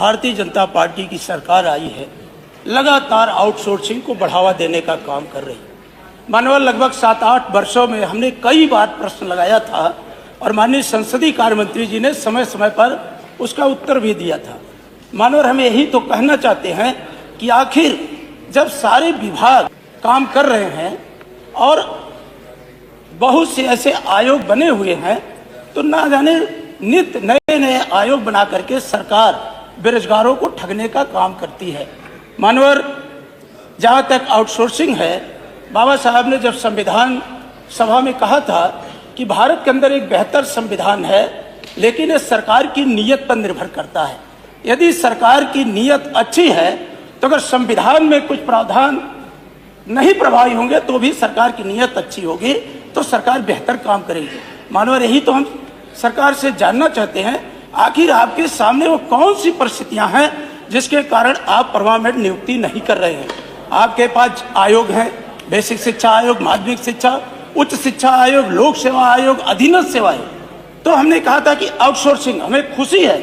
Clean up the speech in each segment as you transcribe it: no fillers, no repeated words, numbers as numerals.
Bharatiya Janata party की सरकार आई है, लगातार आउटसोर्सिंग को बढ़ावा देने का काम कर रही है। मानव लगभग 7-8 वर्षों में हमने कई बार प्रश्न लगाया था और माननीय संसदीय कार्य मंत्री जी ने समय समय पर उसका उत्तर भी दिया था। मानव हम यही तो कहना चाहते हैं कि आखिर जब सारे विभाग काम कर रहे हैं और बहुत से ऐसे आयोग बने हुए हैं, तो ना जाने नित्य नए नए आयोग बना करके सरकार बेरोजगारों को ठगने का काम करती है। मानवर जहाँ तक आउटसोर्सिंग है, बाबा साहब ने जब संविधान सभा में कहा था कि भारत के अंदर एक बेहतर संविधान है, लेकिन ये सरकार की नीयत पर निर्भर करता है। यदि सरकार की नीयत अच्छी है तो अगर संविधान में कुछ प्रावधान नहीं प्रभावी होंगे तो भी सरकार की नीयत अच्छी होगी तो सरकार बेहतर काम करेगी। मानव यही तो हम सरकार से जानना चाहते हैं, आखिर आपके सामने वो कौन सी परिस्थितियां हैं जिसके कारण आप परमानेंट नियुक्ति नहीं कर रहे हैं। आपके पास आयोग हैं, बेसिक शिक्षा आयोग, माध्यमिक शिक्षा, उच्च शिक्षा आयोग, लोक सेवा आयोग, अधीनस्थ सेवा आयोग। तो हमने कहा था कि आउटसोर्सिंग, हमें खुशी है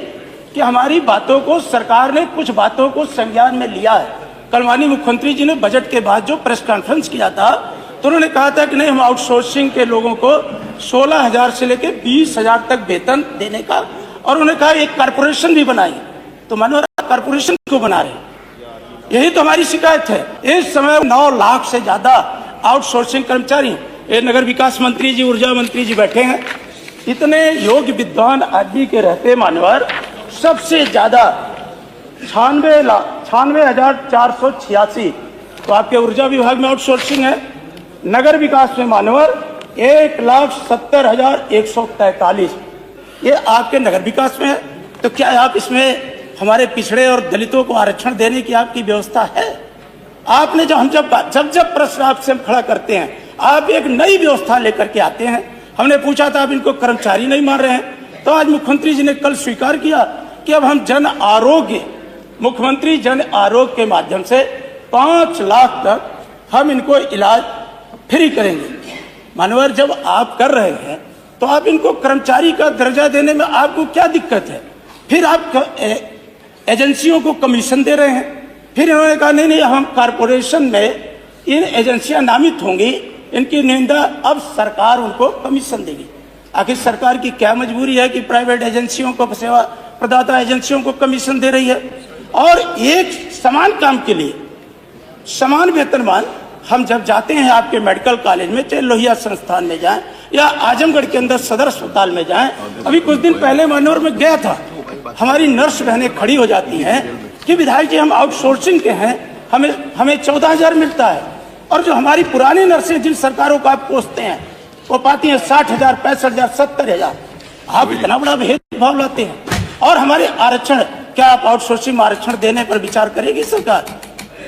कि हमारी बातों को सरकार ने कुछ बातों को संज्ञान में लिया है। कल माननीय मुख्यमंत्री जी ने बजट के बाद जो प्रेस कॉन्फ्रेंस किया था तो उन्होंने कहा था कि नहीं, हम आउटसोर्सिंग के लोगों को 16,000 से लेकर 20,000 तक वेतन देने का, और उन्होंने कहा एक कारपोरेशन भी बनाई। तो मानो कारपोरेशन क्यों बना रहे? यही तो हमारी शिकायत है। इस समय 9 लाख से ज्यादा आउटसोर्सिंग कर्मचारी, ये नगर विकास मंत्री जी, ऊर्जा मंत्री जी बैठे हैं, इतने योग्य विद्वान आदमी के रहते मानवर सबसे ज्यादा 96,486 तो आपके ऊर्जा विभाग में आउटसोर्सिंग है। नगर विकास में मानवर 1,70,143 ये आपके नगर विकास में है। तो क्या आप इसमें हमारे पिछड़े और दलितों को आरक्षण देने की आपकी व्यवस्था है? आपने जब प्रश्न आपसे हम खड़ा करते हैं, आप एक नई व्यवस्था लेकर के आते हैं। हमने पूछा था आप इनको कर्मचारी नहीं मान रहे हैं, तो आज मुख्यमंत्री जी ने कल स्वीकार किया कि अब हम मुख्यमंत्री जन आरोग्य के माध्यम से 5 लाख तक हम इनको इलाज फ्री करेंगे। मानवर जब आप कर रहे हैं तो आप इनको कर्मचारी का दर्जा देने में आपको क्या दिक्कत है? फिर आप एजेंसियों को कमीशन दे रहे हैं। फिर इन्होंने कहा नहीं, हम कारपोरेशन में इन एजेंसियां नामित होंगी, इनकी निंदा, अब सरकार उनको कमीशन देगी। आखिर सरकार की क्या मजबूरी है कि प्राइवेट एजेंसियों को, सेवा प्रदाता एजेंसियों को कमीशन दे रही है? और एक समान काम के लिए समान वेतनमान, हम जब जाते हैं आपके मेडिकल कॉलेज में, चाहे लोहिया संस्थान में जाएं या आजमगढ़ के अंदर सदर अस्पताल में जाएं, अभी कुछ दिन पहले मानवर में गया था, हमारी नर्स बहनें खड़ी हो जाती हैं कि विधायक जी हम आउटसोर्सिंग के हैं, हमें 14,000 मिलता है, और जो हमारी पुरानी नर्सें जिन सरकारों को आप कोसते हैं वो पाती हैं 60,000, 65,000, 70,000। आप इतना बड़ा भेदभाव लाते हैं। और हमारे आरक्षण, क्या आप आउटसोर्सिंग में आरक्षण देने पर विचार करेगी सरकार?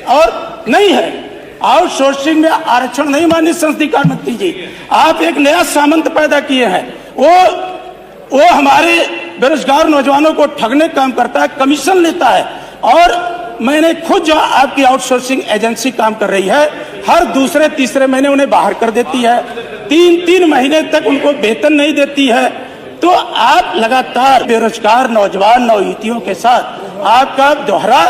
और नहीं है, आउटसोर्सिंग में आरक्षण नहीं। माननीय संसदीय कार्य मंत्री जी, आप एक नया सामंत पैदा किए हैं, वो हमारे बेरोजगार नौजवानों को ठगने का काम करता है, कमीशन लेता है। और मैंने खुद जो आपकी आउटसोर्सिंग एजेंसी काम कर रही है, हर दूसरे तीसरे महीने उन्हें बाहर कर देती है, 3-3 महीने तक उनको वेतन नहीं देती है। तो आप लगातार बेरोजगार नौजवान नवयुवतियों के साथ आपका दोहरा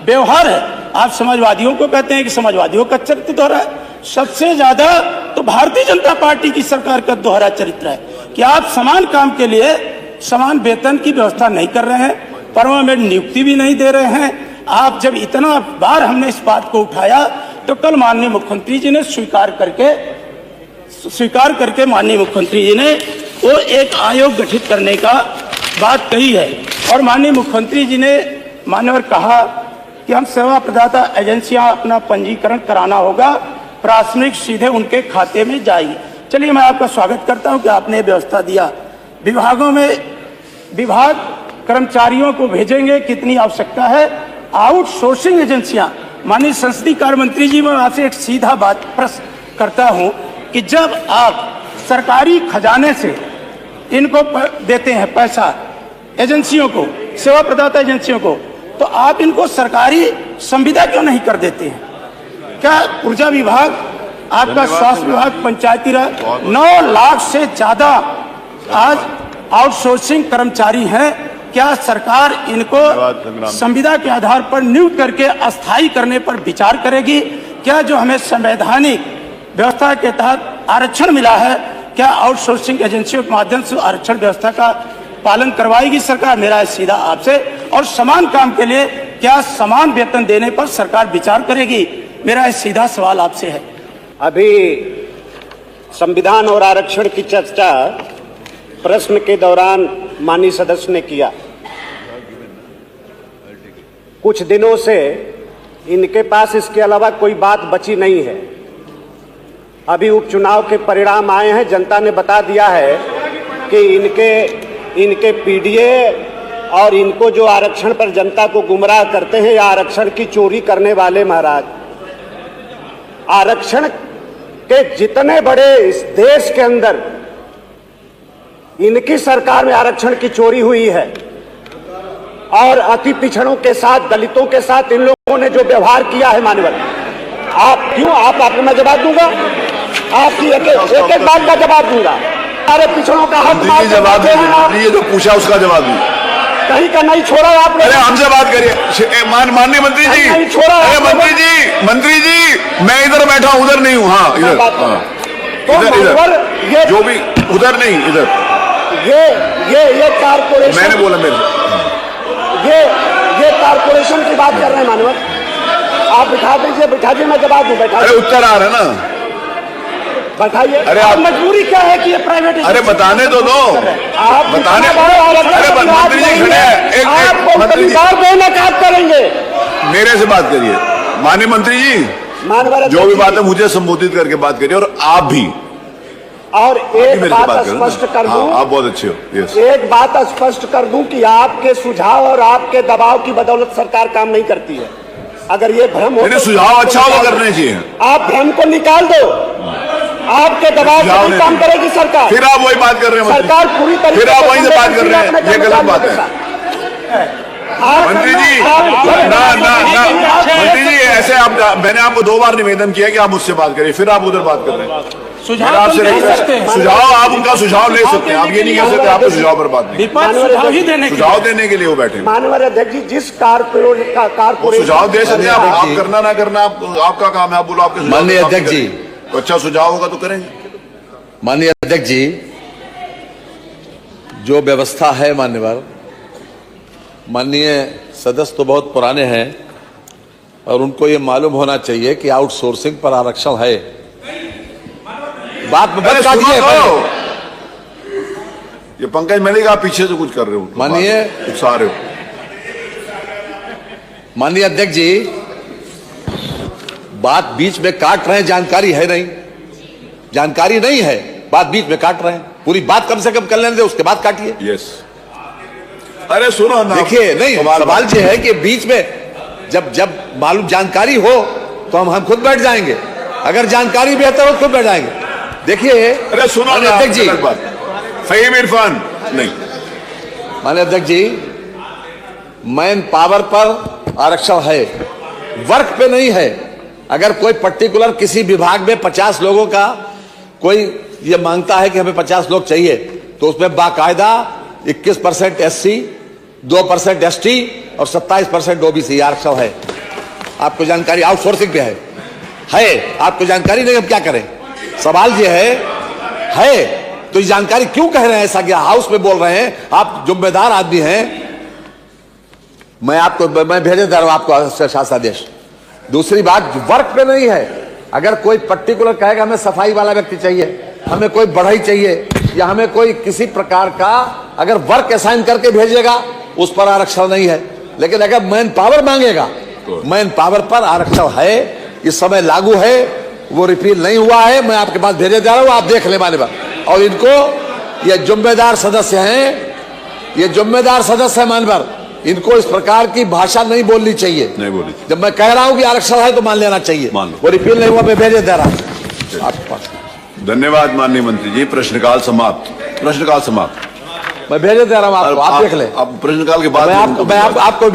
व्यवहार है। आप समाजवादियों को कहते हैं कि समाजवादियों का चरित्र दोहरा है, सबसे ज्यादा तो भारतीय जनता पार्टी की सरकार का दोहरा चरित्र है कि आप समान काम के लिए समान वेतन की व्यवस्था नहीं कर रहे हैं, परमानेंट नियुक्ति भी नहीं दे रहे हैं। आप जब इतना बार हमने इस बात को उठाया तो कल माननीय मुख्यमंत्री जी ने स्वीकार करके माननीय मुख्यमंत्री जी ने वो एक आयोग गठित करने का बात कही है। और माननीय मुख्यमंत्री जी ने मान्यवर कहा कि हम सेवा प्रदाता एजेंसियां अपना पंजीकरण कराना होगा, प्राथमिक सीधे उनके खाते में जाएगी। चलिए, मैं आपका स्वागत करता हूं कि आपने व्यवस्था दिया। विभागों में विभाग कर्मचारियों को भेजेंगे, कितनी आवश्यकता है? आउटसोर्सिंग एजेंसियां, माननीय संसदीय कार्य मंत्री जी, मैं आपसे एक सीधा बात प्रश्न करता हूं कि जब आप सरकारी खजाने से इनको देते हैं पैसा एजेंसियों को, सेवा प्रदाता एजेंसियों को, तो आप इनको सरकारी संविदा क्यों नहीं कर देते हैं? क्या ऊर्जा विभाग, आपका स्वास्थ्य विभाग, पंचायती राज, 9 लाख से ज्यादा आज आउटसोर्सिंग कर्मचारी हैं क्या सरकार इनको संविदा के आधार पर नियुक्त करके अस्थायी करने पर विचार करेगी? क्या जो हमें संवैधानिक व्यवस्था के तहत आरक्षण मिला है, क्या आउटसोर्सिंग एजेंसियों के माध्यम से आरक्षण व्यवस्था का पालन करवाएगी सरकार? मेरा सीधा आपसे, और समान काम के लिए क्या समान वेतन देने पर सरकार विचार करेगी? मेरा सीधा सवाल आपसे है। अभी संविधान और आरक्षण की चर्चा प्रश्न के दौरान माननीय सदस्य ने किया। कुछ दिनों से इनके पास इसके अलावा कोई बात बची नहीं है। अभी उपचुनाव के परिणाम आए हैं, जनता ने बता दिया है कि इनके पीडीए और इनको जो आरक्षण पर जनता को गुमराह करते हैं, या आरक्षण की चोरी करने वाले महाराज, आरक्षण के जितने बड़े इस देश के अंदर इनकी सरकार में आरक्षण की चोरी हुई है, और अति पिछड़ों के साथ, दलितों के साथ इन लोगों ने जो व्यवहार किया है माननीय, आप क्यों आपको मैं जवाब दूंगा, आपकी एक एक बात का जवाब दूंगा। सारे पिछड़ों का हक जवाब ये जो पूछा उसका जवाब दूं। कहीं का नहीं छोड़ा आपने। अरे हमसे बात करिए माननीय मंत्री जी। नहीं छोड़ा। अरे मंत्री जी मैं इधर बैठा हूं, उधर नहीं हूं। हाँ इधर, इधर जो भी उधर नहीं, इधर ये कारपोरेशन, मैंने बोला मेरे ये कारपोरेशन की बात कर रहे हैं मानव। आप बिठा दीजिए मैं जवाब दूं। बैठा। अरे उत्तर आ रहा है ना, बताइए। अरे आप मजबूरी क्या है कि ये प्राइवेट? अरे बताने तो दो, बताने। अरे मंत्री जी खड़े हैं, एक मंत्री जी आप करेंगे। मेरे से बात करिए माननीय मंत्री जी, जो भी बात है मुझे संबोधित करके बात करिए, और आप भी। और एक बात स्पष्ट कर दूं, आप बहुत अच्छे हो। यस। एक बात स्पष्ट कर दूं कि आपके सुझाव और आपके दबाव की बदौलत सरकार काम नहीं करती है। अगर ये भ्रम हो तो सुझाव अच्छा होगा करने चाहिए। आप भ्रम को निकाल दो, आपके दबाव से नहीं काम करेगी सरकार। फिर आप वही बात कर रहे हैं सरकार पूरी तरीके से, फिर आप वहीं से बात कर रहे हैं, ये गलत बात है मंत्री जी। ना मंत्री जी ऐसे आप, मैंने आपको 2 बार निवेदन किया कि आप मुझसे बात करिए, फिर आप उधर बात कर रहे हैं। सुझाव आप उनका सुझाव ले सकते हैं, आप ये नहीं कह सकते आपके सुझाव पर बात नहीं। सुझाव देने के लिए वो बैठे। माननीय अध्यक्ष जी, जिस कारपोरेशन सुझाव दे सकते हैं आप करना ना करना आपका काम है, आप बोलो आपके। माननीय अध्यक्ष जी, तो अच्छा सुझाव होगा तो करेंगे। माननीय अध्यक्ष जी, जो व्यवस्था है माननीय सदस्य तो बहुत पुराने हैं और उनको ये मालूम होना चाहिए कि आउटसोर्सिंग पर आरक्षण है। बात में बता दिए। ये पंकज मैंने कहा पीछे से कुछ कर रहे हो, माननीय उकसा रहे हो। माननीय अध्यक्ष जी, बात बीच में काट रहे हैं, जानकारी है नहीं, जानकारी नहीं है, बात बीच में काट रहे हैं। पूरी बात कम से कम कर लेने दे, उसके बाद काटिए। यस। अरे सुनो ना, देखिए नहीं, सवाल ये है कि बीच में जब मालूम जानकारी हो तो हम खुद बैठ जाएंगे, अगर जानकारी बेहतर हो खुद बैठ जाएंगे। देखिए, अरे सुनो ना अध्यक्ष जी, फहीम इरफान नहीं। माननीय अध्यक्ष जी, मैन पावर पर आरक्षण है, वर्क पे नहीं है। अगर कोई पर्टिकुलर किसी विभाग में 50 लोगों का कोई ये मांगता है कि हमें 50 लोग चाहिए, तो उसमें बाकायदा 21% SC, 2% ST और 27% OBC आरक्षण है। आपको जानकारी आउटसोर्सिंग पे है, आपको जानकारी नहीं, हम क्या करें? सवाल ये है तो ये जानकारी क्यों कह रहे हैं? ऐसा क्या हाउस में बोल रहे हैं? आप जिम्मेदार आदमी हैं, मैं भेजे दे रहा हूं आपको शासनादेश। दूसरी बात, वर्क पे नहीं है। अगर कोई पर्टिकुलर कहेगा हमें सफाई वाला व्यक्ति चाहिए, हमें कोई बढ़ई चाहिए, या हमें कोई किसी प्रकार का अगर वर्क असाइन करके भेजेगा, उस पर आरक्षण नहीं है। लेकिन अगर मैन पावर मांगेगा, मैन पावर पर आरक्षण है, इस समय लागू है, वो रिपील नहीं हुआ है। मैं आपके पास भेजे जा रहा हूं, आप देख ले माने बात। और इनको ये जिम्मेदार सदस्य हैं, ये जिम्मेदार सदस्य है मानवर, इनको इस प्रकार की भाषा नहीं बोलनी चाहिए। नहीं बोली। जब मैं कह रहा हूं कि आरक्षण है तो मान लेना चाहिए। वो रिपील नहीं हुआ, मैं भेजे दे रहा हूं आपके पास। धन्यवाद माननीय मंत्री जी। प्रश्नकाल समाप्त। मैं भेजे दे रहा हूं आपको, आप देख ले। आप प्रश्नकाल के बाद मैं आपको